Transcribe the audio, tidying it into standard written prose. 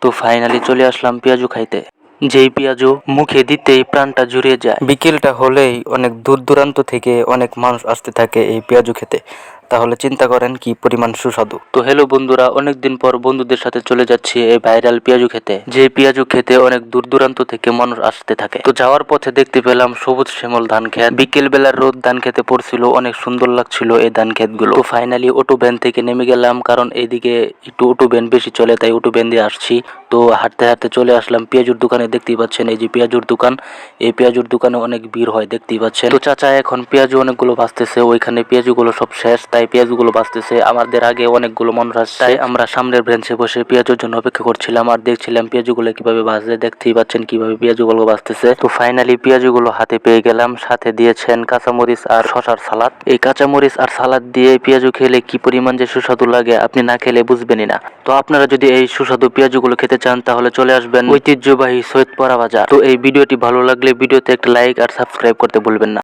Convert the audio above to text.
তো ফাইনালি চলে আসলাম পেঁয়াজু খাইতে। যেই পেঁয়াজু মুখে দিতেই প্রাণটা জুড়িয়ে যায়। বিকেলটা হলেই অনেক দূর দূরান্ত থেকে অনেক মানুষ আসতে থাকে এই পেঁয়াজু খেতে। তাহলে চিন্তা করেন কি পরিমাণ সুস্বাদু। তো হ্যালো বন্ধুরা, অনেকদিন পর বন্ধুদের সাথে চলে যাচ্ছি এই ভাইরাল পেঁয়াজু খেতে। যে পেঁয়াজু খেতে অনেক দূর দূরান্ত থেকে মানুষ আসতে থাকে। তো যাওয়ার পথে দেখতে পেলাম সবুজ শ্যামল ধান ক্ষেত। বিকেল বেলার রোদ ধান খেতে পড়ছিল, অনেক সুন্দর লাগছিল এই ধান ক্ষেতগুলো। তো ফাইনালি অটো ভ্যান থেকে নেমে গেলাম, কারণ এইদিকে একটু অটো ভ্যান বেশি চলে, তাই অটো ভ্যান দিয়ে আসছি। তো হাঁটতে হাঁটতে চলে আসলাম পেঁয়াজুর দোকানে। দেখতেই পাচ্ছেন এই যে পেঁয়াজুর দোকান, এই পেঁয়াজুর দোকানে অনেক ভিড় হয় দেখতেই পাচ্ছেন। তো চাচা এখন পেঁয়াজু অনেকগুলো ভাজতেছে, ওইখানে পেঁয়াজুগুলো সব শেষ, তাই পেঁয়াজুগুলো ভাজতেছে। আমাদের আগে অনেকগুলো মানুষ আসছে, তাই আমরা সামনের বেঞ্চে বসে পেঁয়াজুর জন্য অপেক্ষা করছিলাম আর দেখছিলাম পেঁয়াজুগুলো কিভাবে ভাজে। দেখতেই পাচ্ছেন কিভাবে পেঁয়াজুগুলো ভাজতেছে। তো ফাইনালি পেঁয়াজুগুলো হাতে পেয়ে গেলাম, সাথে দিয়েছেন কাঁচামরিচ আর শসার সালাদ। এই কাঁচামরিচ আর সালাদ দিয়ে পেঁয়াজু খেলে কি পরিমাণ যে সুস্বাদু লাগে আপনি না খেলে বুঝবেনই না। তো আপনারা যদি এই সুস্বাদু পেঁয়াজুগুলো খেতে চান তাহলে চলে আসবেন ঐতিহ্যবাহী সৈয়দপাড়া বাজার। তো এই ভিডিওটি ভালো লাগলে ভিডিওতে একটা লাইক আর সাবস্ক্রাইব করতে ভুলবেন না।